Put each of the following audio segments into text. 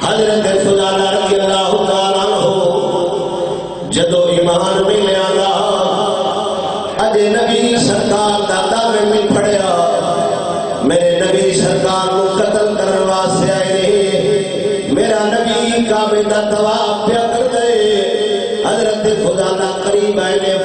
حضرت فضالہ رضی اللہ تعالیٰ عنہ جدو ایمان میں لے آگا اجے نبی سرکار دادا میں بھی پڑھیا میرے نبی سرکار کو قتل کرنے واسطے آئے میرا نبی کعبے دا طواف پیا کر دے حضرت فضالہ قریب آئے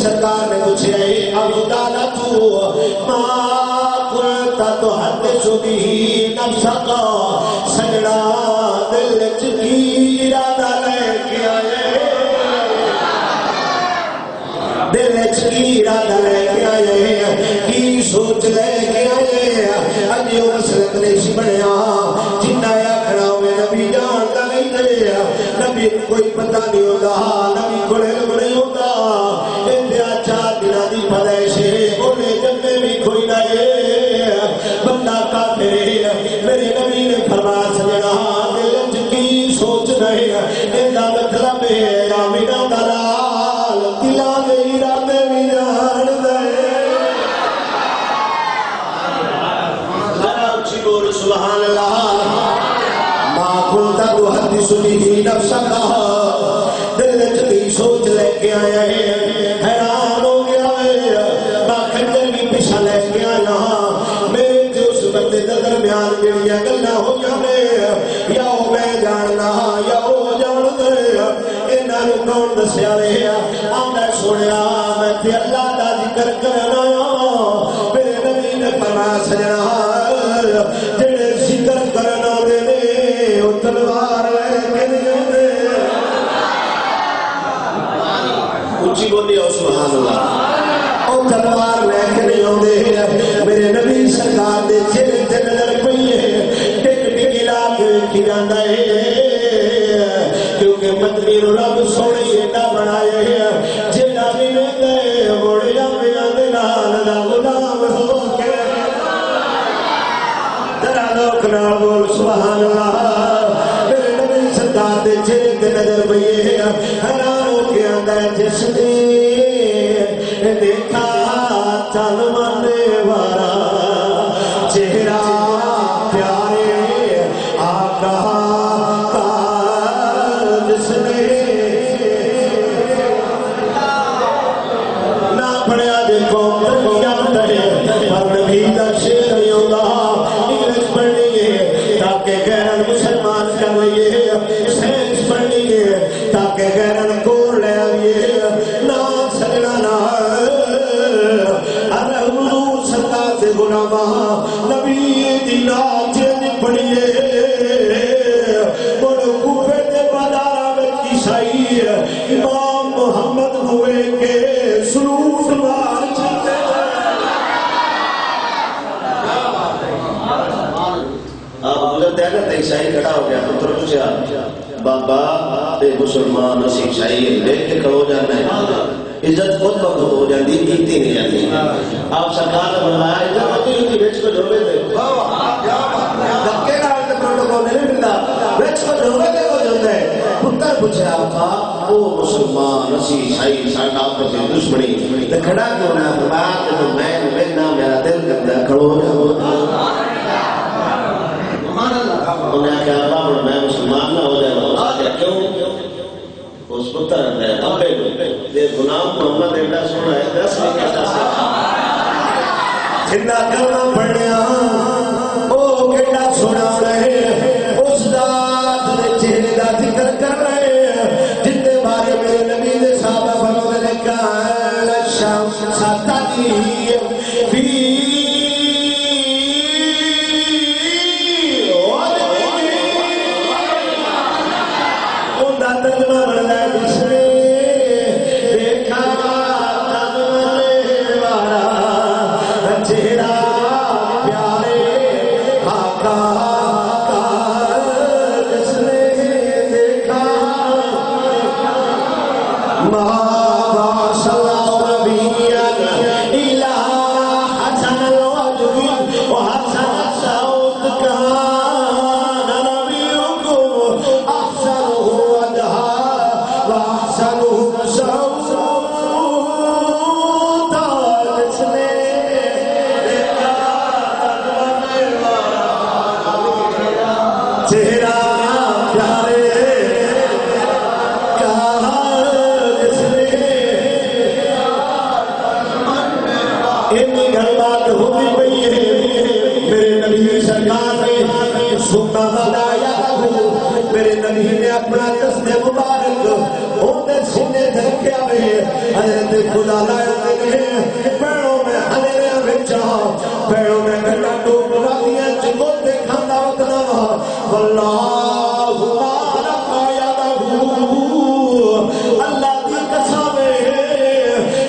سرکار نے پوچھا ابو دادا تو ماں قلتا تو حد سبھی نفسک سجڑا دل چکی ارادہ لے کے آئے دل چکی ارادہ لے کے آئے کی سوچ لے کے آئے اجیو مسلک نے بنیا جنہ آخر میں نبی جانتا نہیں دے نبی کوئی پتہ نہیں ہوتا نبی کو علم نہیں ہوتا بندہ کافر میرے نبی نے فرمایا سجنا دل کی سوچ رہے ایسا مطلب میرا میرا دلال دلا دے ارادے بھی جان دے ذرا اچھی بول سبحان اللہ ما کنتا تو حدیث بھی نفسک دل کی سوچ لے کے آیا ہے حیران ہو گیا ہے باخنجر بھی پیچھا لے کے آیا درمیان میرا گلا ہو جانے یا میں جاننا یا وہ جان دے انہوں کون دسیا رہے آمدہ سنیا میں تے اللہ دا ذکر کرنا میرے نبی نے فرمایا سجنا جڑے ذکر کرنا دے وہ تلوار لے کے نہیں دے اونچی بولی ہو سبحان اللہ او تلوار لے کے نہیں ہوندے میرے نبی سرکار دے چہرے تے نظر پئی ہے ٹک ٹک علاقے کی جاندا ہے کیونکہ مدنی رب سونے ایڈا بنائے جیڑا بھی ویندے موڑیا میاں دے نال دا غلام ہو کے ذرا لوک نال بول سبحان اللہ میرے نبی سرکار دے چہرے تے نظر پئی ہے حیران ہو کے آندا ہے جس نے دیکھا چل مانے وارا چہرہ پیارے آقا کا جس نے نہ پڑھیا دیکھو تربیت ہے پر نبی دا شعر نہیں ہوتا انگلش پڑھنی ہے تاکہ غیر مسلمان کر لئے سائنس پڑھنی ہے تاکہ غیر کور لے آئیے نہ سجنا نہ نبی دینا چیز پڑھیے بڑھ کوفے تے بازار میں عیسائی امام محمد ہوئے کے سلوٹ مار چلے آپ گزرتے ہیں نا عیسائی کھڑا ہو گیا پتر پوچھا بابا تے مسلمان اسی عیسائی دیکھ کے کھڑو جانا ہے عزت خود بخود ہو جاتی کیتی نہیں جاتی آپ سرکار نے فرمایا عزت ہوتی ہوتی بیچ کو جھوڑے دے دھکے نال تے پروٹوکول نہیں ملتا بیچ کو جھوڑے دے ہو جاتا ہے پوچھا آقا او مسلمان اسی عیسائی ساڈا آپس وچ دشمنی تے کھڑا کیوں نہ فرمایا کہ میں ویکھنا میرا دل کردا کھڑو سبحان اللہ انہاں کہا بابا میں مسلمان نہ ہو جاواں کیوں اس پتر ہے ابے دے غلام محمد ایڈا سونا ہے 10 میں کہتا سی جنہ کلمہ پڑھیا او کیڑا سونا رہے اس ذات دے چہرے دا ذکر کر رہے جن دے بارے میرے نبی نے صحابہ فرماتے نے کہا شمس ساتھی فی اوندا ترجمہ بندا ہے جس نے دیکھا میرے نبی نے اپنا دست مبارک ہوتے سینے دھکیا میں حضرت خدا لائے ہیں پیڑوں میں حضرے بچا پیڑوں میں گھٹا ٹوپ راتیاں چکوتے کھانا اتنا واللہ مبارک آیادہ اللہ دی قسم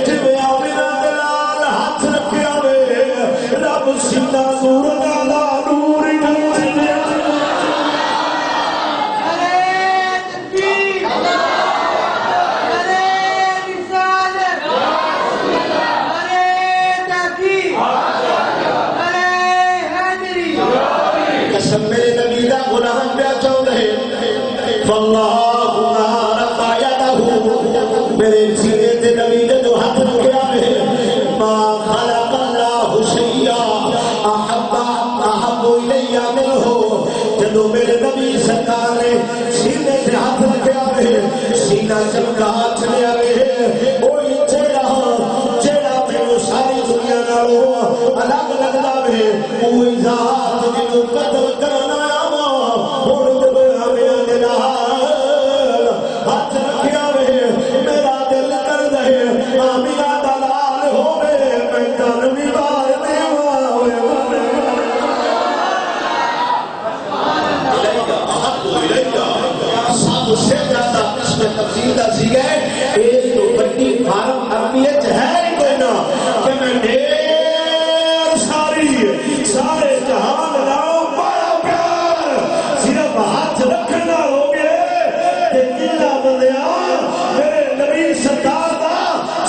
جب آمینہ دلال ہاتھ رکھیا میں رب سینہ نور نالا نور میرے نبی دا غلام پہ چاہ رہے واللہ مبارک آیتہ میرے سینے تے نبی نے جو ہاتھ رکھیا ہے ما خلق اللہ شیئا احب الیہ منہ جدو میرے نبی سرکار نے سینے تے ہاتھ رکھیا ہے سینہ چمکا ہاتھ لیا ہے وہی چہرہ میں ساری دنیا نالوں الگ لگدا ہے وہی ذات جنوں قتل کرنا ہاتھ رکھیا میرا دل کر دے آمینہ دلال ہوئے میں تنوی بار سب سے زیادہ قسم تفصیل دا سی گئے ایک تو بڑی فارم اہمیت ہے کوئی نہ کہ میں ڈھیر سارے جہان لاؤ بڑا پیار صرف ہاتھ رکھنا ہو گئے کہ جنہ بندیا میرے نبی سرکار دا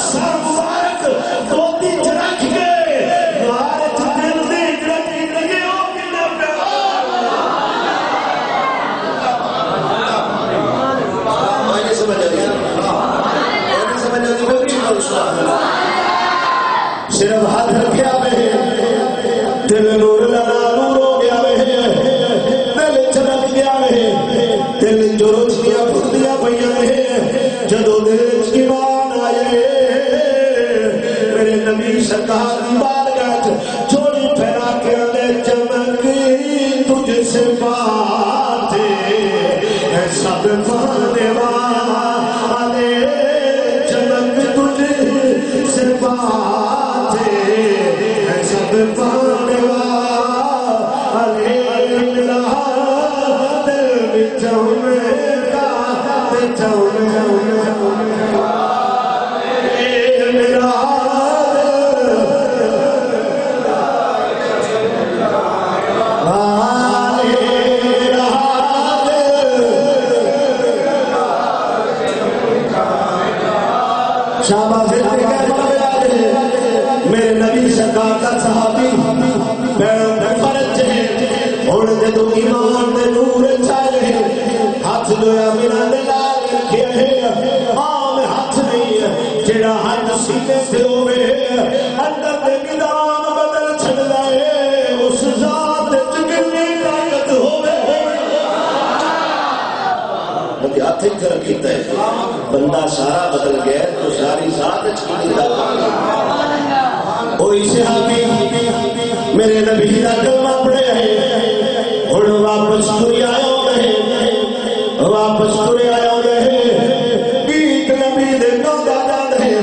سر مبارک دوتی چرکھ گئے دوارے چدل دی جرکی لگے ہو کنا پیار آئیے سمجھ آئیے صرف ہاتھ رکھیا میں دل نور لنا نور ہو گیا میں دل چمک گیا میں دل جو روشنیاں پھردیاں پئیاں میں جدو دل ایمان آئے میرے نبی سرکار دی بارگاہ چولی پھیلا کے لے چمکی تجھ سے باتیں اے سب پانے والے چمک تجھ سے باتیں اے سب پانے والے دل بچوں میں کا بچوں میرا میرے نبی سرکار کا صحابی پیروں میں فرج ہے اور جدو ایمان دے نور چھائے ہاتھ دھویا میرا دلال رکھے ہے عام ہاتھ نہیں جڑا ہاتھ سینے سے ہوئے اندر دے نظام بدل چھڑ لائے اس ذات جگنی طاقت ہوئے ہاتھ رکھتا ہے بندہ سارا بدل گیا تو ساری ذات چھڑی کوئی صحابی میرے نبی کا کلمہ پڑھے ہیں اور واپس تری آیا رہے واپس تری آیا رہے گیت نبی دے گاؤں رہے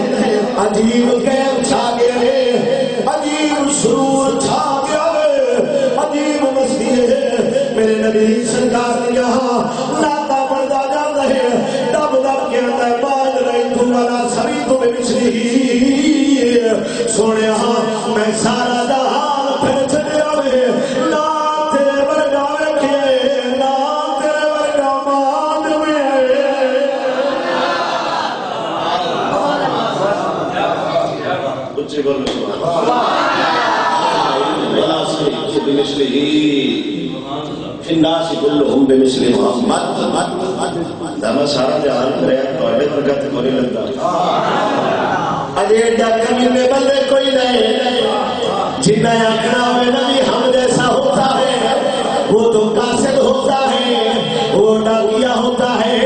عجیب قیم چھا گیا ہے عجیب سرور چھا گیا ہے عجیب مسیح ہے میرے نبی سرکار نے یہاں ناتا بڑھتا جاتا ہے دب دب کے اندر باز رہی تمہارا سبھی تمہیں بچری سونے ہاں میں سارا جہان پھر چلے آئے نہ تیرے ورگا رکھے نہ تیرے ورگا مان میں کچھ بولو ولا سی بمثله في الناس كلهم بمثل محمد دما سارا جہان کرے تواڈے ورگا تے کوئی لگدا اجے ڈاکمی میں بندے کوئی نہیں جنہ آخنا ہوئے نبی ہم جیسا ہوتا ہے وہ تو قاصد ہوتا ہے وہ ڈاکیا ہوتا ہے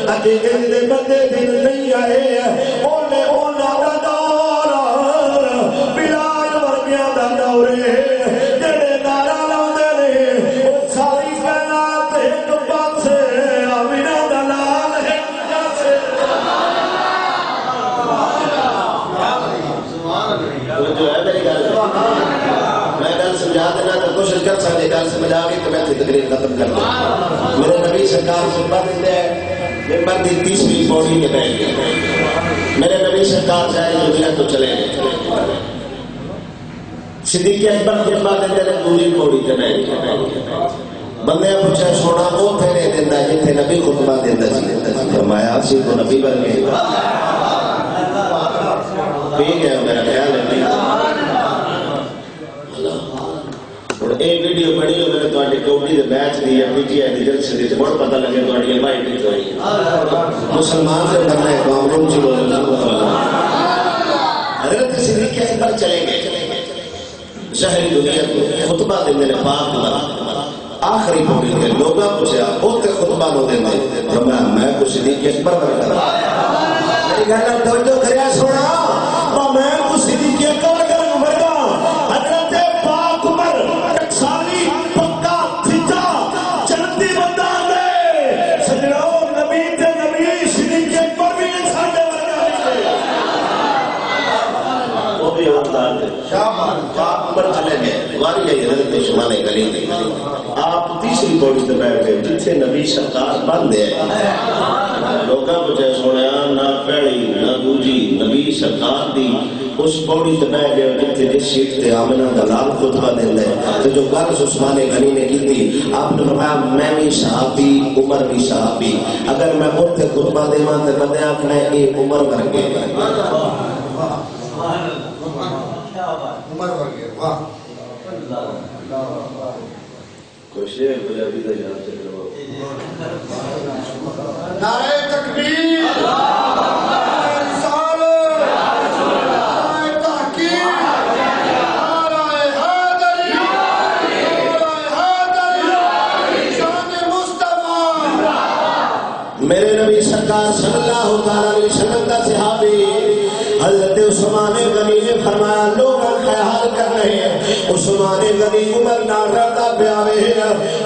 اجے دے بندے دل نہیں آئے اونے اونا دا دور بلال ورگیاں دا دور جڑے نعرہ لاندے نے او ساری کائنات ایک پاسے آمینہ دا لال ہے جو ہے میری گل میں گل سمجھا دینا تو کوشش کر سکتے گل سمجھا کے تو میں تقریر ختم کر دوں میرے نبی سرکار خطبہ دیتے ہیں ممبر کی 30ویں پوڑی میں بیٹھ گئے میرے نبی سرکار چاہے دنیا تو چلے گئے صدیق اکبر خطبہ دیتے ہیں دوسری پوڑی تے بیٹھ گئے بندے پوچھا سونا وہ پھیرے دینا جتنے نبی خطبہ دیتا سی فرمایا اسی کو نبی بن گئے پی گیا میرا خیال ہے ایک ویڈیو بڑی ہو میں تواڈی کوٹی دے میچ دی یا پی ٹی آئی دی جلسے دی بہت پتہ لگے تواڈی لمبائی کتنی ہوئی مسلمان سے بننا ہے قوم روم چلو حضرت صدیق اکبر چلیں گے ظاہری دنیا کو خطبہ دے میرے پاک اللہ آخری پوری کے لوگاں پوچھا بہت خطبہ نو دے فرمایا میں کو صدیق اکبر کر میری گل توجہ کریا سونا میں کو صدیق اکبر کر ورگا حضرت پاک عمر ٹکسالی پکا تھتا چلتی بندہ دے سجڑو نبی تے نبی صدیق اکبر بھی ساڈے ورگا وہ بھی حقدار دے پاک عمر چلے گئے واری ہے حضرت شمال گلی آپ تیسری پوڑی تے بیٹھ گئے جتھے نبی سرکار بند ہے لوگاں پوچھے سنیا نہ پہلی نہ دوجی نبی سرکار دی اس پوڑی تے بیٹھ گئے جتھے جس سیٹ تے آمنہ دا لال خطبہ دیندا ہے تو جو گل عثمان غنی نے کیتی آپ نے فرمایا میں بھی صحابی عمر بھی صحابی اگر میں اوتھے خطبہ دیواں تے بندے آکھنا اے عمر ورگے عمر ورگے واہ کوئی شعر پنجابی دا یاد چل رہا نعرہ تکبیر نعرہ رسالت نعرہ تحقیق نعرہ حیدری نعرہ حیدری شان مصطفیٰ میرے نبی سرکار صلی اللہ علیہ وسلم کا صحابی حضرت عثمان غنی نے فرمایا لوگ خیال کر رہے ہیں عثمان غنی عمر نہ رہتا پیاوے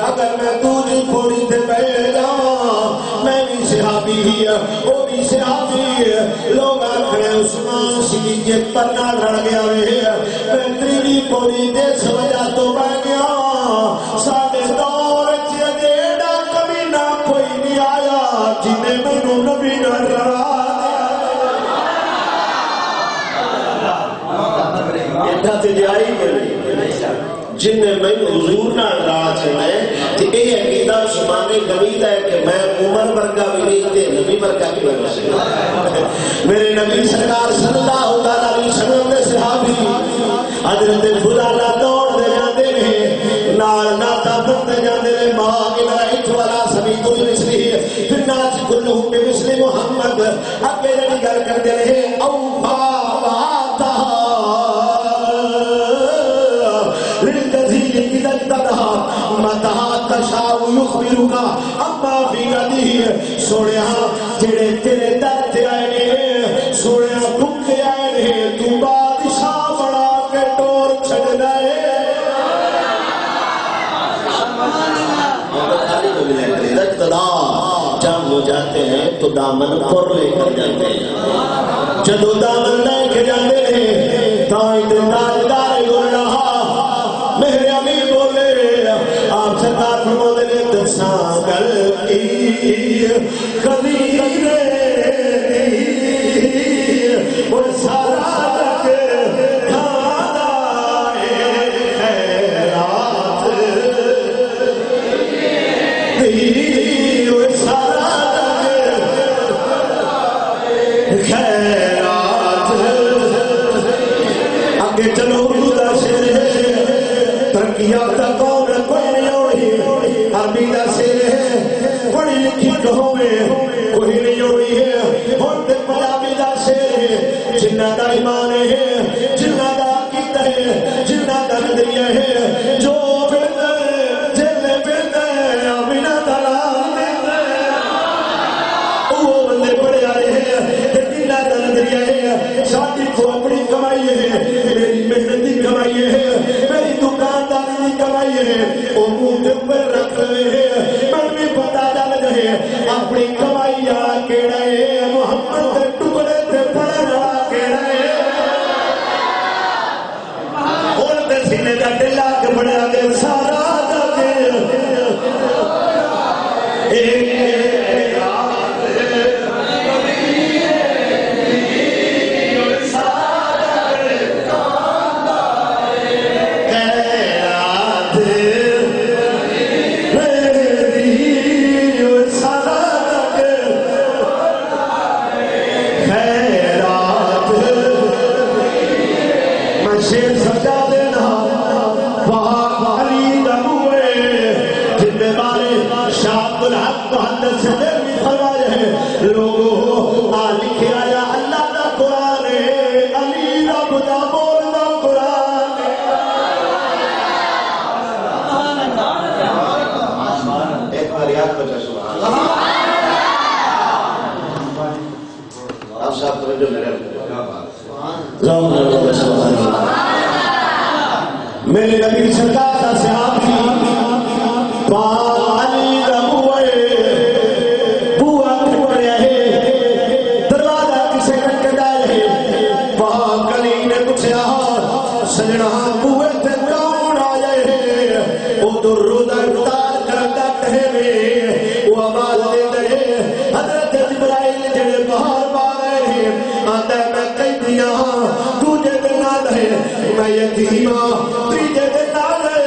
اگر میں دوجی پوڑی تے بیٹھ جاواں میں بھی صحابی ہی وہ بھی صحابی لوگ آکھنے عثمان صدیق اکبر نہ رڑ گیا میں تیری پوڑی تے سوجا تو بیٹھ گیا ساڈے دور وچ اجیڑا کبھی نہ کوئی نہیں آیا جنہیں مینوں نبی نہ رڑا جن میں حضور نہ راج ہے کہ یہ عقیدہ عثمان غنی ہے کہ میں عمر ورگا بھی نہیں تے نبی ورگا بھی نہیں میرے نبی سرکار صلی اللہ علیہ وسلم کے صحابی حضرت فلانا دوڑ دے جاندے نے نال ناتا پڑھتے جاندے نے ماں کر دے رہے اوفا واتا للذین اذا ابتدھا متى تشاء یخبرک اما فی غدہ سونیا جڑے تیرے در تے آئے نے سونیا دکھ آئے نے تو بادشاہ بنا کے ٹور چھڑ دے جب ہو جاتے ہیں تو دامن پر لے کر جاتے ہیں جدو دامن لے کے جاتے ہیں تاجدار گل رہا میرے امیر بولے آپ سرکار فرماتے ہیں دساں گل کی کبھی وہ سارا ایمان ہے جنہ دا عقیدہ ہے جنہ دا نظریہ ہے جو بندہ جلے بندہ آمینہ دلال وہ بندے بڑے آئے ہیں جنہ دا نظریہ ہے شادی کو اپنی کمائی ہے میری محنت کی کمائی ہے میری دکانداری کی کمائی ہے وہ منہ پر رکھ رہے ہیں من بھی پتا ڈال رہے اپنی کمائی آ کے رہے محمد کے ٹکڑے سے پڑھ رہا سینے کا ڈلا کے بڑا دے سارا دے میرے نبی سرکار کا صحابی علی دا بوا پڑیا ہے دروازہ کسے کٹ ڈالے پاک علی نے پوچھا سجنا بوئے تے کون آئے ادھر رودا افطار کرتا کہے وہ آواز دے دے حضرت جبرائیل جڑے باہر باہر ہیں آتا ہے میں کہیں دیا تجھے دنا دے میں یتیمہ تیجے دنا دے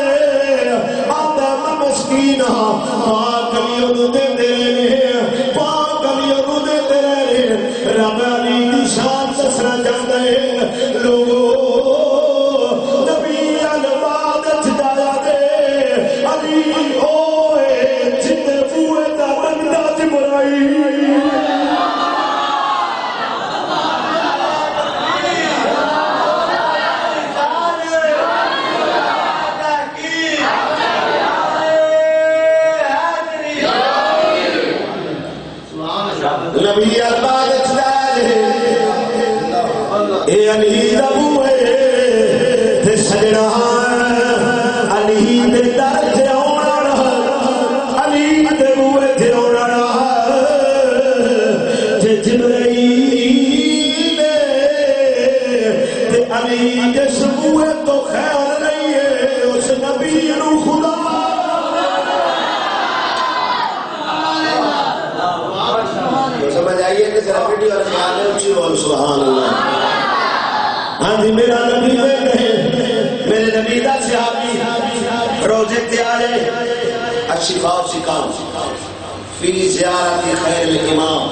آتا ہے میں مسکین پاک علی ادھر دے دے پاک علی ادھر دے دے رب علی دی شان دسنا چاہتا ہے لوگوں نبی علبادت جایا دے علی ہوئے جتے بوئے دا بندہ جبرائی نبی عبادت جائے اے علی دا بوئے تے سجنا علی دے در تے آنا علی دے بوئے تے آنا تے جبرائیل تے علی دے بوئے تو خیر نہیں ہے اس نبی نو خدا سمجھ آئیے کہ ذرا بیٹی اور خیال ہے اچھی بول سبحان اللہ ہاں جی میرا نبی میرے نبی دا صحابی روزے تیارے الشفاء سکام فی زیارت خیر الامام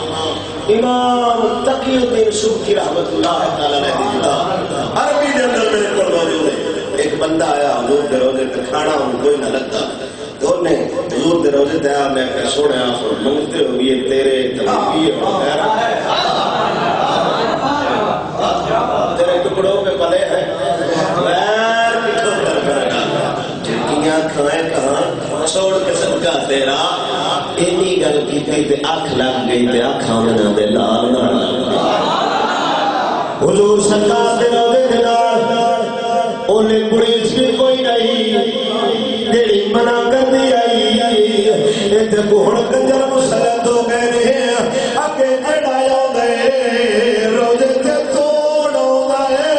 امام تقی الدین سبکی رحمت اللہ تعالی علیہ عربی دے اندر میرے کو موجود ہے ایک بندہ آیا حضور دے روزے پہ کھانا ہوں کوئی نہ لگتا تو نے حضور دے روزے تے آیا میں کہ سونے آپ منگتے ہو یہ تیرے تبیہ وغیرہ تیرے ٹکڑوں پہ پلے ہیں غیر کٹھوں پر کرنا جھٹکیاں کھائیں کہاں چھوڑ کے صدقہ تیرا اینی گل کی تے اکھ لگ گئی تے اکھاں انہاں دے لال نہ لگ گئی حضور سرکار دے روضے دے نال اونے گریز بھی کوئی نہیں جیڑی منع کردی آئی تے بہن کنجر مسلط ہو گئے نے اگے چڑھایا دے روزے تے توڑ آوندا ہے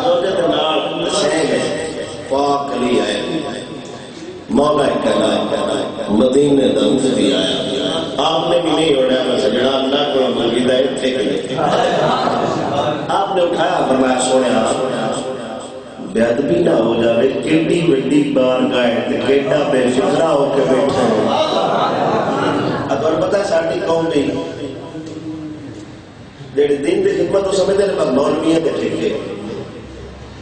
روزے دے نال سہے پاک علی آئے مولا کہنا مدینے دا مفتی آیا آپ نے بھی نہیں اڑایا میں سجنا اللہ کو مزید ہے ٹھیک آپ نے اٹھایا فرمایا سونا بے ادبی نہ ہو جائے کیڈی وڈی بارگاہ تے کیڈا بے فکرا ہو کے بیٹھے اگر پتہ ہے ساڈی قوم دی جڑے دین دی خدمت تو سمجھدے نے مولویاں دے ٹھیکے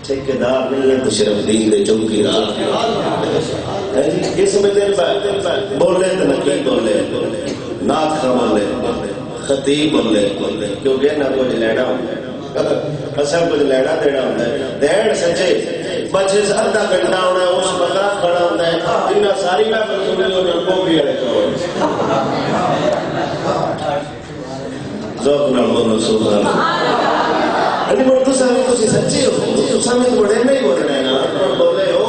ٹھیکیدار نہیں ہے تو صرف دین دے چوکیدار یہ سمجھدے نے بولے تو نقی بولے نعت خواہ بولے خطیب بولے کیونکہ نہ کچھ لینا ہوتا ہے سب کچھ لینا دینا ہوتا ہے دین سچے بچے سے ادھا گھنٹہ ہونا ہے اس بکرا کھڑا ہوتا ہے جنہیں ساری میں پر سنی ہو جن کو بھی اڑے ذوق نہ بولو سبحان اللہ بڑھ تو سامنے تو سچے ہو تو سامنے بڑے میں ہی بولنا ہے نا بولے ہو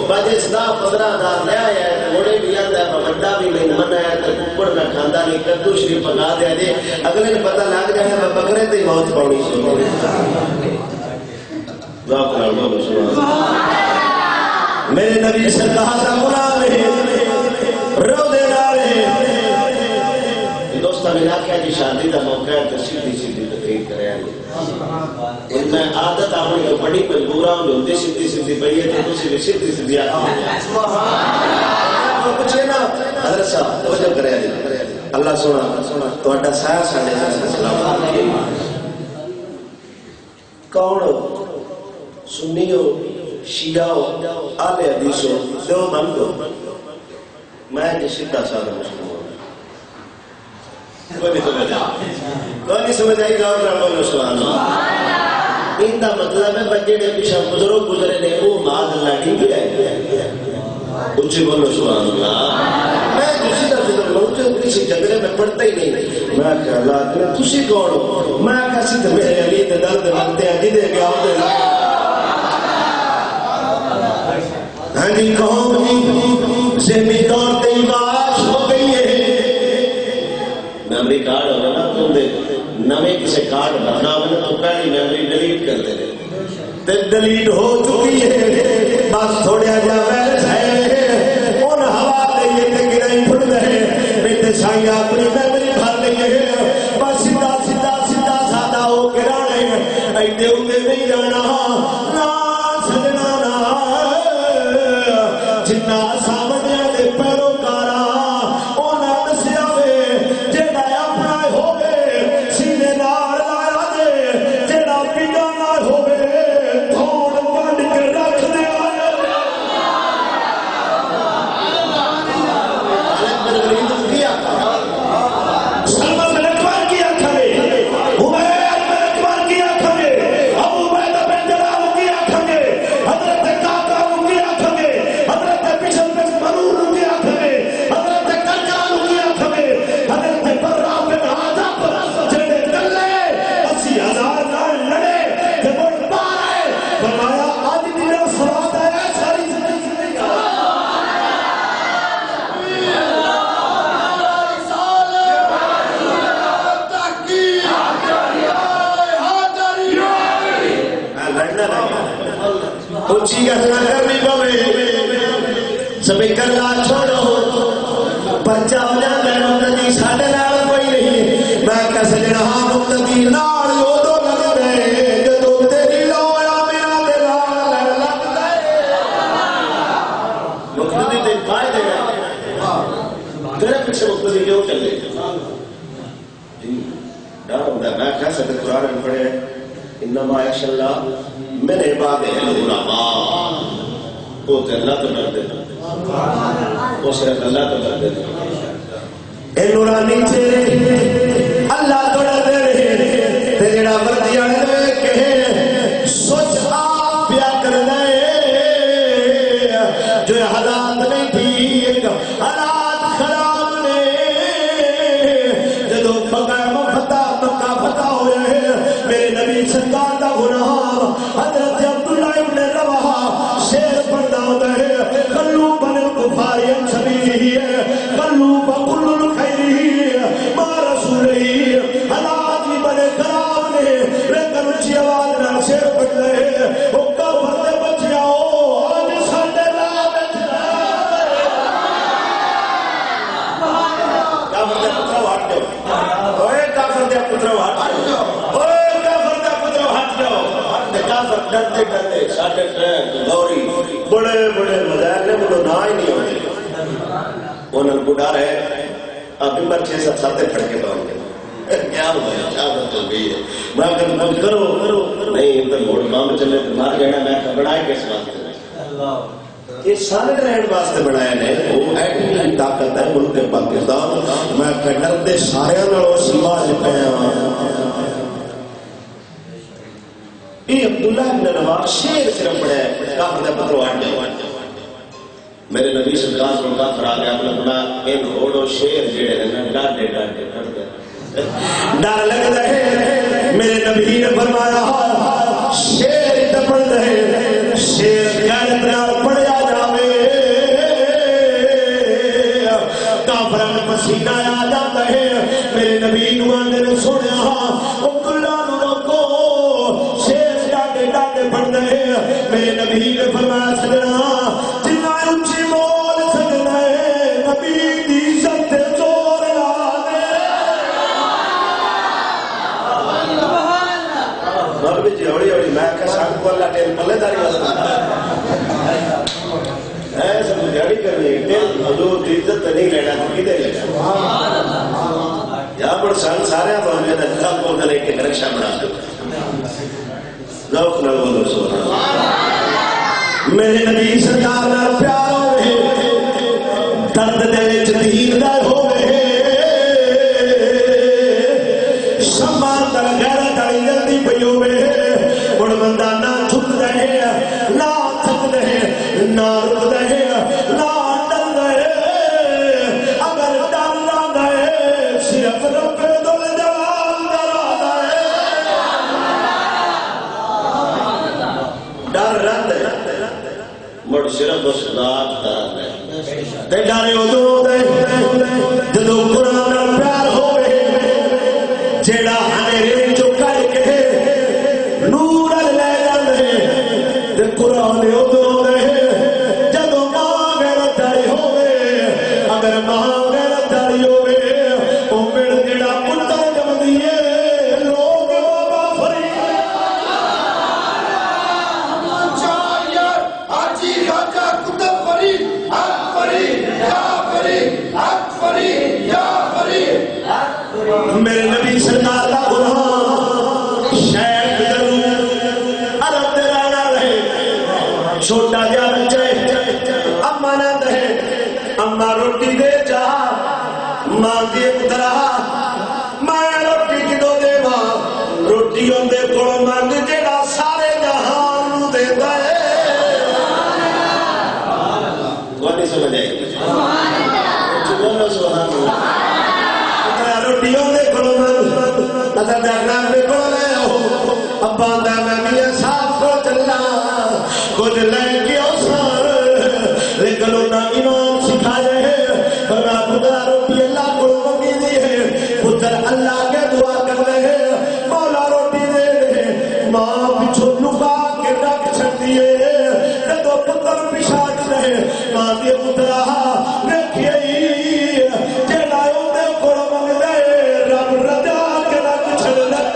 باجے صدا 15,000 لے آیا ہے گھوڑے بھی آتا ہے بڑا بھی نہیں منع ہے تو ککڑ میں کھاندہ نہیں کدو شریف پکا دیا جے اگلے نے پتہ لگ جائے میں بکرے تے موت پاؤنی شروع ذوق نال بولو سبحان میرے نبی سرکار دا غلام ہے روضے نال ہے دوستاں نے کہا جی شادی دا موقع ہے تو سیدھی سیدھی تقریر کرے ان میں عادت اپنی تو بڑی مجبوراں ہوندی سیدھی سیدھی پئی ہے تے تسی سیدھی سیدھی پوچھے نا حضرت صاحب توجہ کرے اللہ سونا تہاڈا سایہ ساڈے تے سلام کون سنی ہو شیعہ ہو اہل حدیث ہو دیوبند ہو میں جو سیدھا سادہ مسلم ہوں کوئی نہیں سمجھ آئی گاؤں نہ بولو سبحان اللہ ان کا مطلب ہے بچے نے پیچھے بزرگ گزرے نے وہ ماں اللہ ٹھیک ہے اچھی بولو سبحان اللہ میں کسی کا فکر لوں تو کسی جھگڑے میں پڑتا ہی نہیں میں کہ اللہ تسی کون ہو میں کسی تے میرے علی تے درد منگتے ہیں جدے گیا ہوتے ہاں جی قوم ذہنی طور تے واش ہو گئی ہے میموری کارڈ ہوگا نا تم دے نویں کسی کارڈ بنا ہونا تو پہلی میموری ڈیلیٹ کر دے تے ڈیلیٹ ہو چکی ہے بس تھوڑا جا ویلس ہے ان ہوا دے تے گرائی پھڑ دے بیٹے سائیں اپنی میموری بھر لئیے بس سیدھا سیدھا سیدھا سادہ ہو کے رانے ایڈے اوتے نہیں جانا نا سجنا نا جنہ سامنے دے پیروکارا اچھی گھٹنا کرنی پوے سبھی کرنا چھوڑو بچہ ہو جاتا ہے مقتدی ساڈے نال کوئی نہیں میں کہ سجنا ہاں مقتدی نال اودو لگ دے جدو تیری لویا میرا تے نال لگ دے مقتدی تے پائے دے تیرے پیچھے مقتدی کیوں چلے ڈر ہوتا ہے میں کہہ سکتا قرآن پڑھے انما یخشی اللہ من عبادہ العلماء وہ تے اللہ تو ڈرتے وہ صرف اللہ تو ڈرتے اے نورانی چہرے اللہ تو جڑا وردی والے کہ سوچ آپ پیا کرنا ہے جو حالات نہیں ٹھیک حالات خراب نے جدو مکہ فتح ہوئے میرے نبی سرکار دا گناہ حضرت عبداللہ ابن رواحہ شیر پڑھنا ہوتا ہے کلو بن کفاری سبیلی ہے کلو بکل الخیری ما رسولی حالات بھی بڑے خراب نے لیکن اچھی آواز نہ شیر پڑھ رہے وہ کافر دے بچ جاؤ آج ساڈے نال کافر دے پترو ہٹ جاؤ اوے کافر دے پترو ہٹ جاؤ اوے کافر دے پترو ہٹ جاؤ کافر ڈرتے ڈرتے ساڈے گوری بڑے بڑے مظاہر نے مجھے نہ ہی نہیں ہوتے انہوں کو ڈر ہے ابھی پر 6-7 ساتھ پڑھ کے باؤں گے کیا ہوا ہے شہادت ہو گئی ہے میں اگر مجھ کرو نہیں ادھر موڑ کام چلے تو مار گئے نا میں بنائے کس واسطے یہ سارے رہن واسطے بنایا نے وہ ایٹمی طاقت ہے ملک پاکستان میں ڈر دے سارے نالوں سوا پہ یہ عبداللہ ابن رواحہ شیر صرف پڑھا ہے کافر دے پترو ہٹ جاؤ میرے نبی سرکار کو کافر آ گیا اپنا بنا ان ہوڑو شیر جڑے نے ڈاڈے ڈاڈے ڈر لگتا ہے میرے نبی نے فرمایا شیر پڑھ رہے شیر غیرت نال پڑھیا جاوے کافراں نوں پسینہ آ جاتا ہے میرے نبی نوں آندے نے سنیا عبداللہ نوں روکو شیر ڈاڈے ڈاڈے پڑھ رہے میرے نبی نے فرمایا سجنا جنہ اونچی بول سکنا ہے نبی دی عزت تے زور لا دے مولوی جی ہوڑی ہوڑی میں کہ سانگ کو اللہ ٹیل پلے داری واسطے ایسا مجھاڑی کرنی ٹیل حضور دی عزت نہیں لینا تو کدے لینا یا پر سانگ سارے آپ ہمیں دکھا کو دلے کے رکشہ بنا دو ذوق نہ بولو سبحان اللہ میرے نبی سرکار نال پیار ہوئے درد دے وچ دیندار ہوئے شمع تر غیرت والی جلدی پئی ہوئے ہن بندہ نہ چھپ رہے نہ تھک رہے نہ رک رہے نہ ڈر رہے اگر ڈر رہا ہے صرف رب دل جلال ڈراتا ہے ڈر رہتا مڑ صرف اس ذات دا تے ڈارے ادو دے جدو قرآن نال پیار ہوئے جیڑا ہنیرے وچوں کڈ کے نور لے جاندے تے قرآن ادو دے جدو ماں غیرت والی ہوئے اگر ماں غیرت والی ہوئے او مل جیڑا پتر جمدی ہے لوگ بابا فرید میرے نبی سرکار دا غلام شیخ ضرور عرب دے رہنا رہے چھوٹا جا بچہ اما نہ دے اما روٹی دے جا ماں دی پترا میں روٹی کدو دے ماں روٹی اندے کولوں منگ جیڑا سارے جہان نوں دیندا ہے کوئی سمجھ آئی بولو سبحان اللہ روٹیوں دے کھلو میں درنا دے کھلو لے ہو ابا دا میں میاں صاحب کو چلنا کچھ لے کے اوسار لیکن انہاں ایمان سکھائے فرما خدا روٹی اللہ کو منگی دی ہے پتر اللہ کے دعا کر رہے مولا روٹی دے دے ماں پچھو لکا کے ڈک چھڑتی ہے جدو پتر پچھاڑ رہے ماں دی پترا دیکھئے جیڑا دے کو منگ دے رب رجا کے ڈک چھڑ لے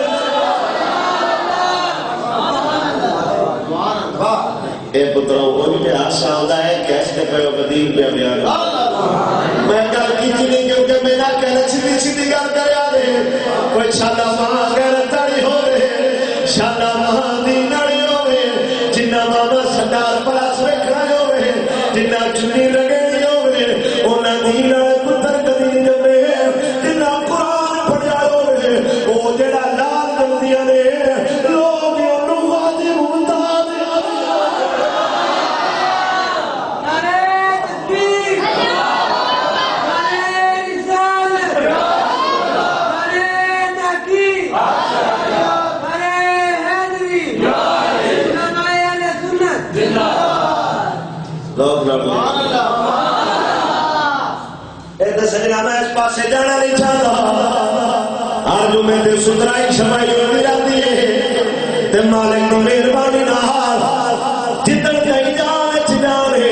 اے پتروں ان پہ حادثہ ہوتا ہے کیسے پہ قدیم پہ بیان میں گل کی نہیں کیونکہ میرا کہنا سیدھی سیدھی گل کر یار کوئی شالا ماں غیرت والی ہوے شالا ماں دین والی ہوے جنہ ماما سردار پلاس ویکھنا ہوے جنہ چنی لگنی ہوے انہاں دین والے پتر کدی نہیں جمے جنہ قرآن پڑھیا ہوے وہ جڑا لال جلدیاں نے لوگ نہ سجنا میں اس پاس جانا نہیں چاہتا ہر جمعے تے سترائی شمائی ہوتی رہتی ہے تے مالک کو مہربانی نہ جدھر کہیں جانے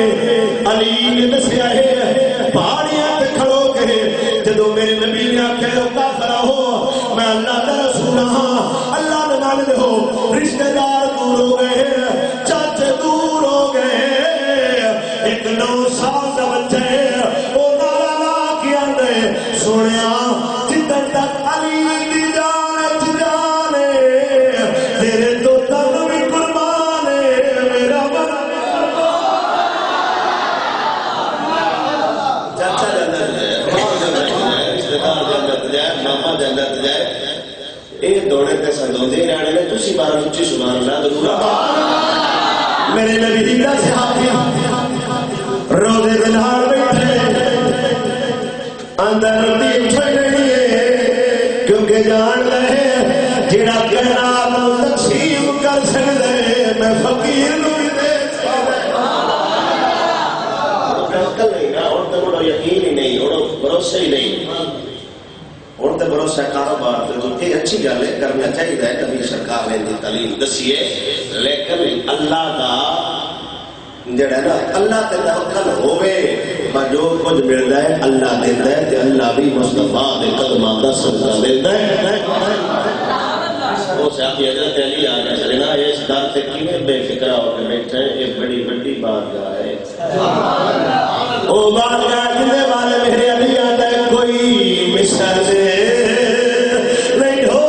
علی نے دسیا ہے پہاڑیاں تے کھڑو کے جدو میرے نبی نے آخیا لو کافر ہو میں اللہ کا رسول ہاں اللہ نے مان لے ہو رشتے دار دور ہو گئے چاچے دور ہو گئے ایک 9 سال کا بچہ ہے سونے جدھر تک علی دی جان جانے تیرے تو تن بھی قربان میرا من چاچا جنت جائے رشتے دار جنت جائے ماما جنت جائے یہ دوڑے تے سندوندے نیانے نے تسی بار اچھی سبحان اللہ ضرور میرے نبی دی صحابی روزے دے نال بیٹھے اندر روٹی اٹھ رہی ہے کیونکہ جان لے جڑا کہنا تقسیم کر سکتے میں فقیر نو بھی دے عقل نہیں نا اور تو بڑا یقین ہی نہیں اور بھروسہ ہی نہیں اور تو بھروسہ کاروبار تو یہ اچھی گل ہے کرنا چاہیے نبی سرکار نے دی تعلیم دسی ہے لیکن اللہ کا جڑا نا اللہ تے توکل ہوے جو کچھ ملتا ہے اللہ دیتا ہے تے اللہ بھی مصطفیٰ دے قدماں دا صدقہ دیتا ہے وہ صحابی حضرت علی آ گیا چلے نا اس در تے کیویں بے فکر ہو کے بیٹھے ایک بڑی بڑی بارگاہ ہے او بارگاہ جنے والے میرے علی آتا ہے کوئی مثال دے نہیں ہو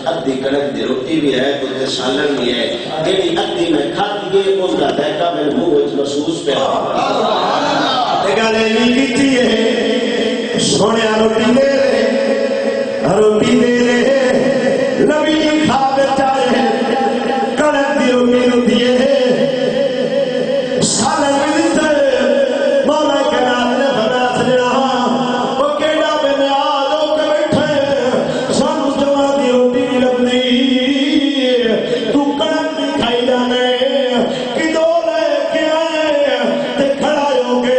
ادھی کڑک دی روٹی بھی ہے کچھ سالن بھی ہے جی ادھی میں کھا دیے اس کا ذائقہ میرے منہ محسوس پہ گل کی سونے روٹی دے روٹی دے نبی کھا بیچارے کڑک دی روٹی ہوتی ہے سالن بھی دیتے مولا کے نام نے بنا سجنا وہ کیڑا بے نیاز ہو کے بیٹھے سانو جمع دی روٹی نہیں لگنی تو کڑک بھی کھائی جانے کہ دو لے کے آئے تے کھڑا ہو کے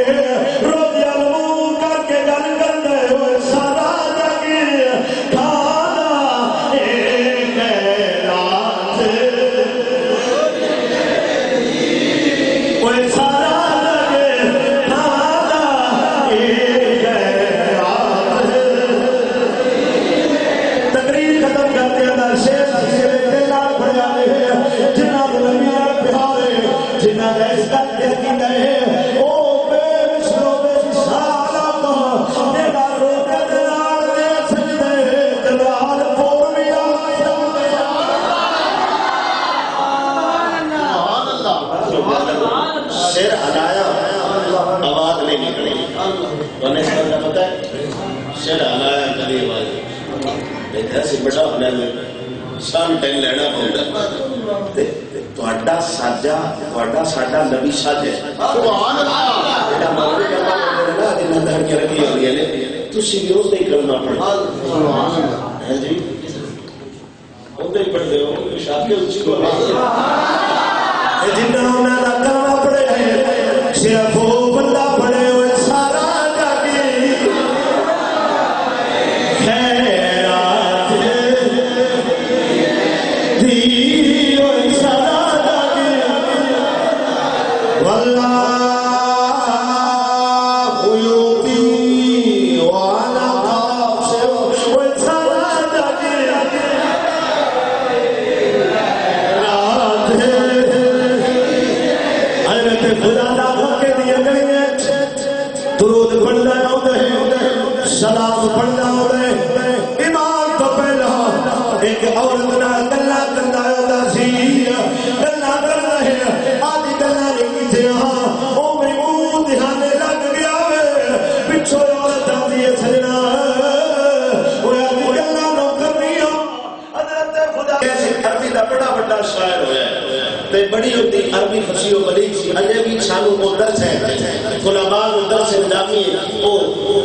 روزی المو کر کے گل کر دے ہوئے سارا جگہ کھانا ایک رات کوئی سارا جگہ کھانا ایک رات تقریر ختم کرتے اندر شیر کے لال پڑ جاتے ہیں جنہ نبی اور پیارے جنہ ایس تک دیکھی گئے او بے مشرو بے سالم میرا روکے دلال دے سجدے دلال پور بھی آئے شیر ہلایا آواز نہیں نکلی انہیں اس کا پتہ ہے شیر ہلایا کبھی آواز دیکھا سی بڑا ہونے میں سان ٹائم لینا پہنتا توڑا ساجا توڑا ساڈا نبی ساج ہے سبحان اللہ جڑا مولوی کرنا پڑتا ہے نا جنہ دھر کے رکھی ہوئی ہے تسی بھی اس نہیں کرنا پڑتا سبحان اللہ ہے جی وہ نہیں پڑھتے ہو شاکی اچھی کو جنہ انہوں نے کرنا پڑے ہیں صرف وہ بندہ پڑے ہوئے سارا جاگی خیرات دی ہوئے سارا جاگی واللہ بولنا ہوتا ہے سلام پڑھنا ہوتا ہے ایمان تو پہلا ایک عورت نہ گلا کرنا ہوتا سی گلا کرنا ہے آدھی گلا نہیں کیتے ہاں او میں منہ دکھانے لگ گیا پچھو عورت آتی ہے سجنا وہ آدھی گلا نہ کرنی ہو حضرت خدا عربی دا بڑا بڑا شاعر ہویا ہے تے بڑی ہوتی عربی فصیح و بلیغ سی اجے بھی سانو کو درس ہے علماء کو درس نظامی وہ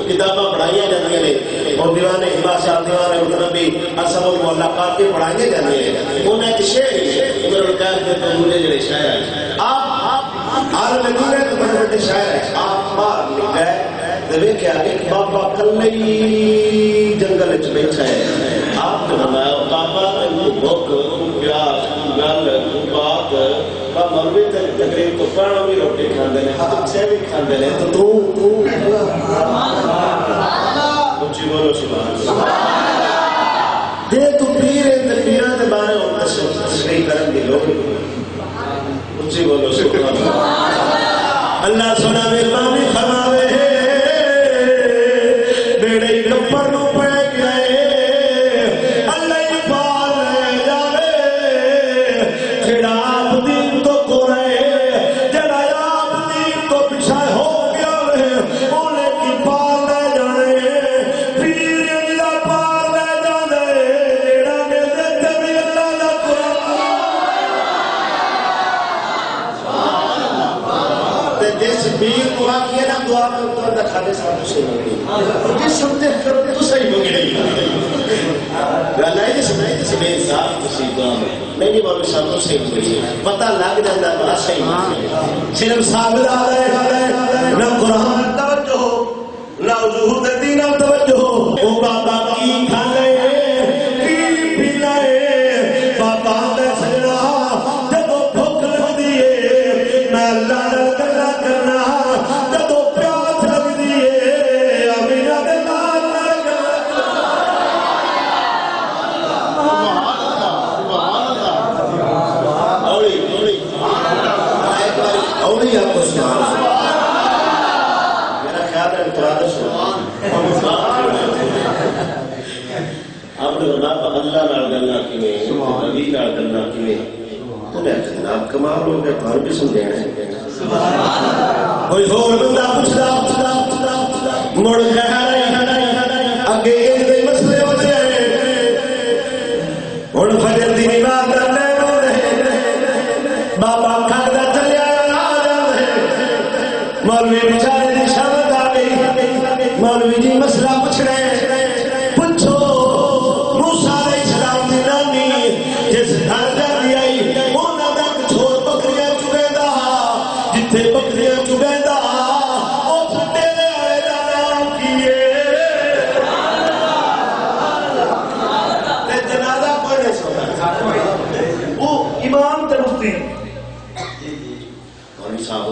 کتاباں پڑھائیاں جاندیاں نے اور دیوان اقبال صاحب دیوان مطلبی اصل الملاقات کے پڑھائیاں جاندیاں ہیں انہیں ایک شعر عمر القیس کے تو مجھے جڑے شاعر ہیں آپ عالم دنیا کے بڑے بڑے شاعر ہیں آپ مار لکھ گئے دیکھا ایک بابا کلئی جنگل وچ بیٹھا ہے آپ نے فرمایا بابا کو بھوک پیاس گل بات کا مولوی تقریر تو پڑھنا بھی روٹی کھاندے نے ہاتھ سے بھی کھاندے نے تو اچھی بولو سبحان اللہ جے تو پیر تقریراں دے بارے ہن تشریح کرن دی لوگ اچھی بولو سبحان اللہ اللہ سونا مہربانی فرماوے بیڑے کپڑ نو پے گئے اللہ ہی پال لے جاوے جڑا آپ دین تو کرے جڑا آپ دین تو پیچھے ہو گیا وے اونے کی پال لے جانے پیر جڑا پال لے جاندے جڑا میرے تے بھی اللہ دا قرآن تے جس پیر کو آکھے نا دعا میں اتر دا کھانے صاحب سے ہوگی جس سمجھے کرو تو صحیح ہو گئی گلائی جس نہیں جس بے انصاف کسی دعا میں نہیں بولو صاحب تو صحیح ہو گئی پتہ لگ جاندہ بڑا صحیح ہو گئی صرف ثابت آ رہے نہ قرآن توجہ ہو نہ حضور دین توجہ ہو وہ بابا کی کھا لے کی پی لے بابا میں سجنا جب وہ بھوک لگ دیئے میں اللہ نہ گلا کرنا جب وہ پیاس لگ دیئے امینہ دے نال نہ گلا اولی آپ کو سبحان میرا خیال ہے انترادر سبحان آپ نے فرمایا اللہ نال گلا کیویں نبی نال گلا کیویں انہیں جناب کمال ہو گئے گھر بھی سمجھانا ہے کوئی ہور بندہ پوچھدا مڑ کہہ اگے دے مسئلے ہو جائے ہن فجر دی نماز دا ٹائم ہو رہے بابا کھڑا چلیا مولوی بیچارے دی شامت آ گئی مولوی جی مسئلہ پوچھ رہے پوچھو موسیٰ علیہ السلام دی نانی جس گھر جاتی آئی انہاں دا چھوڑ بکریاں چگیندا جتھے بکریاں چگیندا او پھٹے دے آئے دا نام کیے تے جنازہ کوئی نہیں سوتا وہ امام تے مفتی مولوی صاحب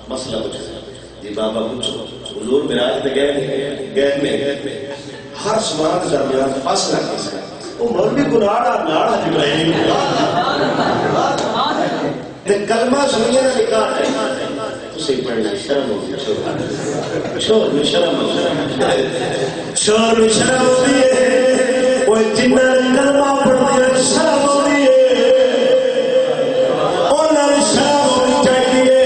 مسئلہ پوچھا جی بابا پوچھو حضور میراج تے گئے ہر سماعت درمیان فاصلہ کس ہے وہ مولوی کو ناڑا جبرائیل تے کلمہ سنیے نہ نکال ہے تو صحیح پڑھنا شرم ہوگی شور شرم ہوتی ہے وہ جنہ کلمہ پڑھتی ہے شرم ہوتی ہے انہوں نے شرم ہونی چاہیے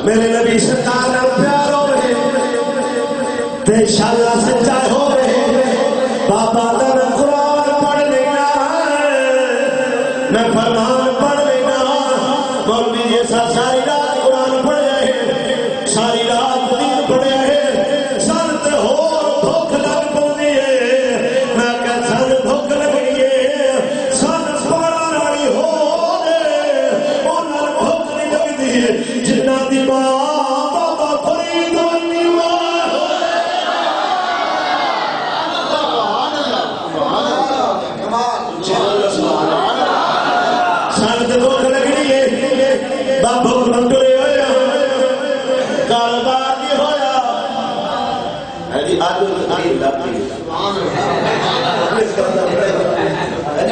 میرے نبی سرکار نال پیار ہو رہے تے انشاءاللہ سچائی ہو رہے بابا دا میں قرآن پڑھ لینا میں فرمان پڑھ لینا مولوی جیسا ساری رات قرآن پڑھ رہے ساری رات دین پڑھ رہے سن تے ہو بھوک لگ پوندی ہے میں کہ سن بھوک لگی ہے سن پڑھن والی ہو انہاں بھوک نہیں لگدی جنہاں دی ماں کاروبار بھی ہویا جی آدھو تقریر لاتی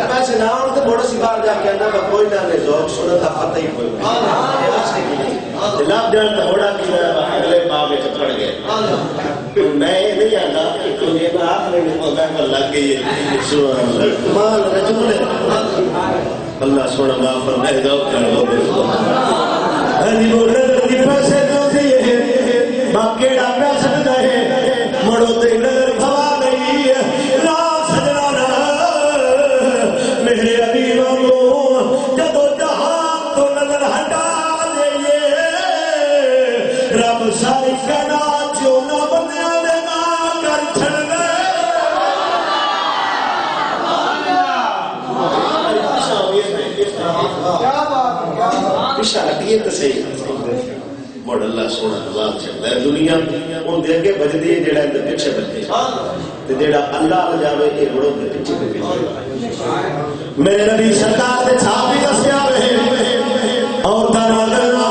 پیسے نہ آن تو بڑا سی بار جا کے اندر کوئی نہ لے ذوق سنت کا پتہ ہی کوئی لب جان تو بڑا کی اگلے پاپ میں پڑ گئے میں نہیں آتا تو یہ نہ آپ نے میں لگ گئی سبحان اللہ مال رجل اللہ سونا معاف فرمائے ذوق کرو ہری وہ نظر دی پیسے دو دیے باکیڑا پیسہ سکتا ہے مڑو تے نظر بھوا گئی رات سجنا میرے حبیبوں کو جدو جہاں تو نظر ہٹا دئیے رب ساری کائنات جو نہ بندیاں دے نا کر چھڑ گئے پیشہ ہٹیے تو صحیح مڑ اللہ سونا نظام چلتا ہے دنیا ان دے اگے بجدی ہے جڑا اندر پیچھے بجدی تے جڑا اللہ آ جاوے یہ بڑوں دے پیچھے بجدی میرے نبی سرکار دے چھاپ بھی دسیا رہے اور تناغرنا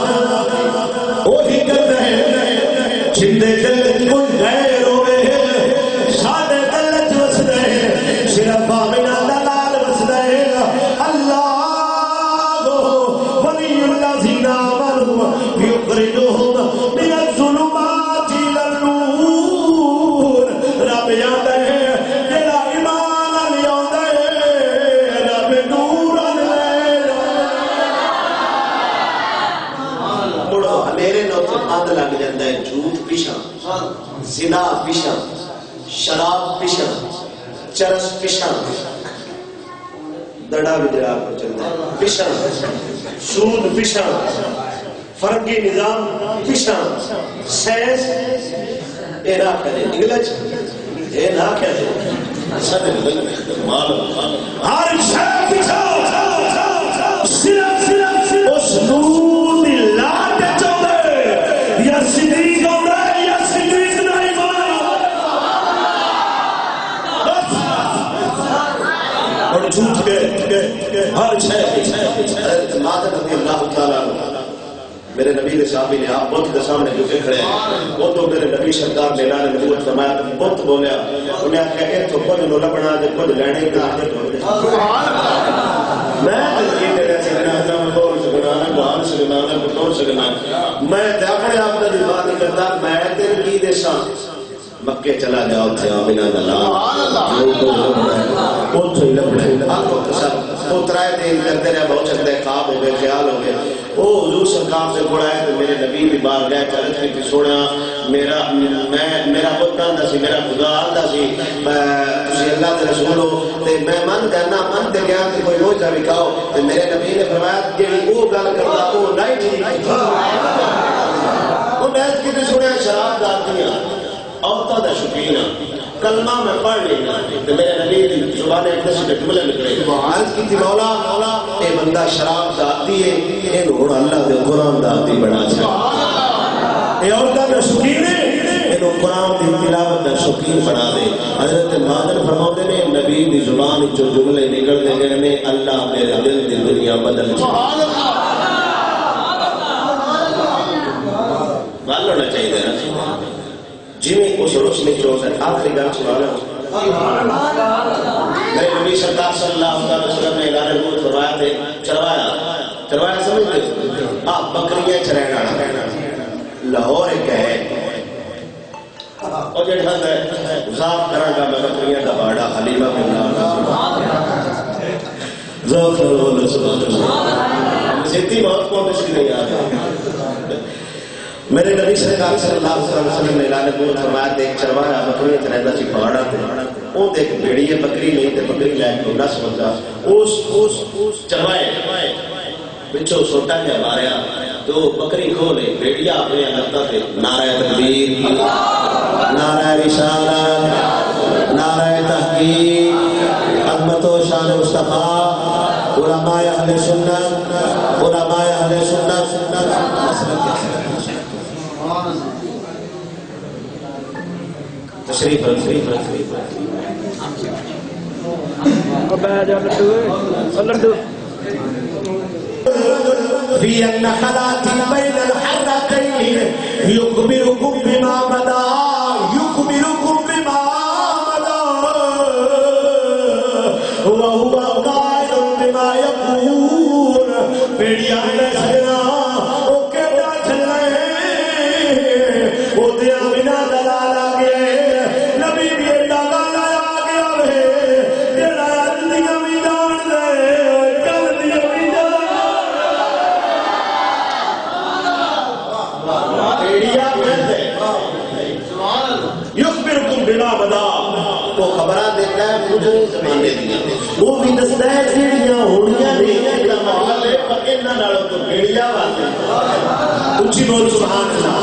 وہی کر رہے چھندے دل کوئی غیر ہوئے سادے دل چوس رہے صرف آمینہ دلال بس رہے اللہ ولی اللہ زینہ يخرجهم من الظلمات الى النور رب یاد ہے جڑا ایمان لے آندا ہے رب نور لے بڑا میرے نو تے اند لگ جاندا ہے جھوٹ پیچھے زنا پیچھے شراب پیچھے چرس پیچھے دڑا وجرا کو چلتا ہے پیچھے سود پیچھے فرنگی نظام پیشہ سینس اے نہ کرے انگلش اے نہ کرے سب مال ہر شے پیچھے صرف اس نور دی لاٹ چوندے یا صدیق ہوندے یا صدیق نہیں بس اور جھوٹ کے ہر شے پیچھے مادر رضی اللہ تعالی میرے نبی کے صحابی نے آپ بت کے سامنے جھکے کھڑے ہیں وہ تو میرے نبی سرکار نے اعلان نبوت فرمایا بت بولیا انہیں کہا کہ تو کچھ نو لبنا دے کچھ لینے کا حاجت ہو دے میں یہ کہہ سکنا میں بول سکنا میں بہان سکنا میں بطور سکنا میں اپنے آپ کا دفاع نہیں کرتا میں تیرے کی دے ساں مکے چلا جاؤ تھے آمینہ دلال اتھو ہی لبنے آنکھوں تو سب اترائے دین کرتے رہے بہت چکتے خواب ہو گئے خیال ہو گئے وہ حضور سرکار سے بڑھائے تو میرے نبی بھی بار گئے چلت کی کہ سوڑا میرا بطہ اندہ سی میرا خدا اندہ سی تسی اللہ کے رسول ہو تے میں من کرنا من تے گیا کہ کوئی موجہ بکاؤ تے میرے نبی نے فرمایا جیڑی وہ گل کرتا وہ نہیں ٹھیک وہ بیت کی بھی سوڑا شراب داتیاں عورتوں دا شکینہ کلمہ میں پڑھ لینا تو میرے نبی زبان اقدس کے جملے نکلے عرض کی تھی مولا اے بندہ شراب ذاتی ہے اے نوڑ اللہ دے قرآن ذاتی بنا چھا اے عورتوں دا شکین ہے اے نو قرآن دی تلاوت دا شکین بنا دے حضرت مادر فرماتے نے نبی دی زبان جو جملے نکل دے گئے نے اللہ میرے دل دی دنیا بدل چھا بال ہونا چاہیے نا جی میں اس روشنی کی روز ہے آخری گل سنا رہا ہوں میرے نبی سرکار صلی اللہ علیہ وسلم نے اعلان نبوت فرمایا تھے چروایا سمجھتے آپ بکریاں چرائنا لاہور ایک ہے اور جڑ حد ہے ذات کرا گا میں بکریاں کا باڑا حلیمہ بن ذات کرو سبحان اللہ سیدھی موت کو اس کی نہیں آ میرے نبی سرکار صلی اللہ علیہ وسلم نے اعلان نبوت فرمایا تے چروایا بکری چرائندا سی پہاڑا تے او دیکھ بھیڑی ہے بکری نہیں تے بکری لے کے نس بندا اس چروائے پچھو سوٹا جا ماریا تو بکری کھولے بھیڑیا اپنے لگتا تے نعرہ تکبیر نعرہ رسالت نعرہ تحقیق عظمت و شان مصطفیٰ علماء اہل سنت علماء اہل سنت تشریف في النخلات بين الحرتين یخبرکم بما بدا یخبرکم بما بدا وهو قائل بما یقول پیڑیا میں سجنا او کیڑا چلے او دیا بنا دلال آ گئے نبی بھی اللہ گالا آ گیا ہے جڑا دنیا بھی جان دے کل دیا بھی جان پیڑیا کہتے یخبرکم بما بدا وہ خبرہ دیتا ہے مجھے زمانے دیا وہ بھی دستا ہے سیڑیاں ہوڑیاں نہیں کا مطلب ہے پر انہاں نالوں تو پیڑیا والے اونچی بول سبحان اللہ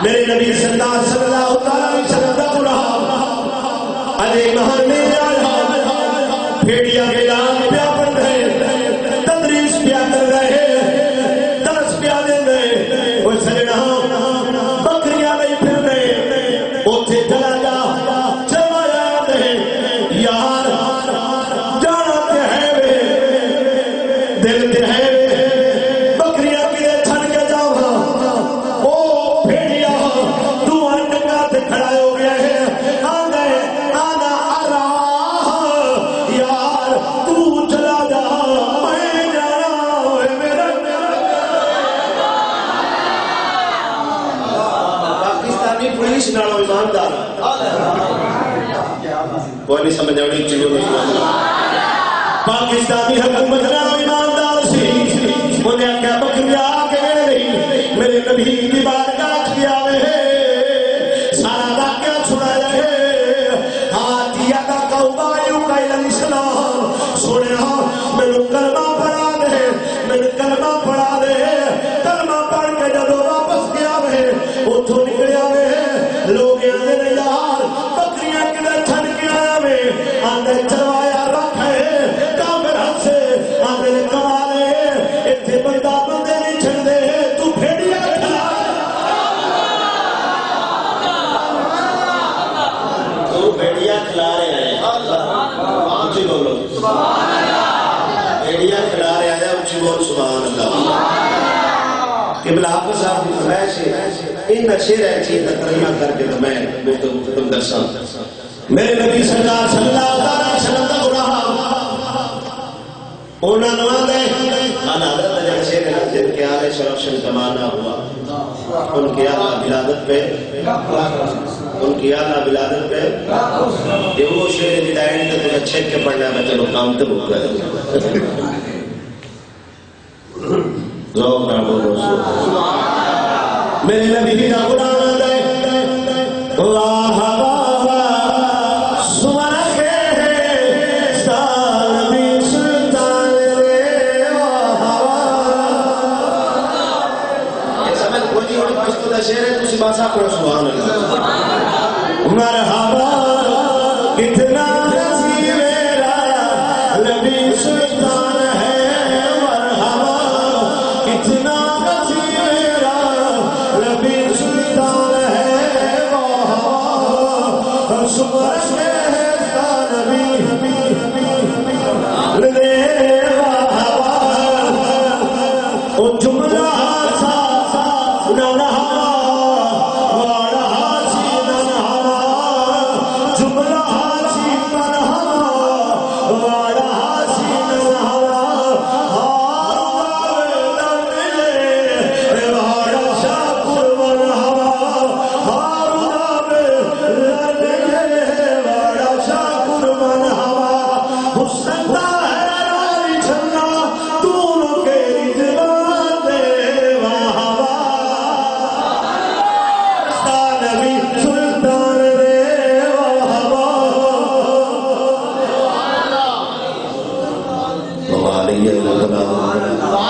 میرے نبی صلی اللہ علیہ وسلم کا قرآن علی مہر میں آیا پیڑیا کے لان پیا پڑھ رہے تدریس پیا کر رہے درس پیا دے رہے وہ سجنا بکریاں نہیں پھر رہے اوتھے چلا جا چلایا دے یار جانا تے ہے وے دل تے ہے بکریاں کی چھڑ کے جاؤ او بھیڑیا تو انڈا تے کھڑا ہو گیا ہے آنا ارا یار تو چلا جا میں جانا ہے میرا پاکستانی پولیس نالوں ایماندار کوئی نہیں سمجھ آنی چلو پاکستانی حکومت نالوں ایماندار سی انہیں کیا بکریا کے نہیں میرے نبی کی بارگاہ کیا ہے سارا واقعہ چھڑا رہے ہاتھیا کا قوبائیوں کا الاسلام سونے میرے کلمہ پڑھا دے میرے کلمہ پڑھا دے کلمہ پڑھ کے جدو واپس گیا ہے اتھو نکلیا ہے لوگ آنے نے یار بکریاں کدھر چھڑ کے آیا ہے آنے چلوایا رکھ ہے کافر ہاتھ سے آنے نے کمالے اتھے بندہ بندے نہیں چھڑ دے تو بھیڑیا کھلا تو بھیڑیا کھلا رہے ہیں اونچی بولو بھیڑیا کھلا رہے ہیں اونچی بول سبحان اللہ قبلہ حافظ صاحب کی فرمائش ہے ان شعر ہے چیز ترجمہ کر کے تو میں تم درساں میرے نبی سرکار صلی اللہ علیہ وسلم کا قرآن انہاں نواں دے انا حضرت جب شعر ہے جن کے آلے شرف زمانہ ہوا ان کی اعلیٰ ولادت پہ ان کی اعلیٰ ولادت پہ یہ وہ شعر ہدایت کا تجھے چھیک کے پڑھنا ہے میں چلو کام تو بک گئے ذوق نہ بولو میرے نبی کا قرآن ہے اللہ شیر ہے تسی باسا کرو سبحان اللہ مرحبا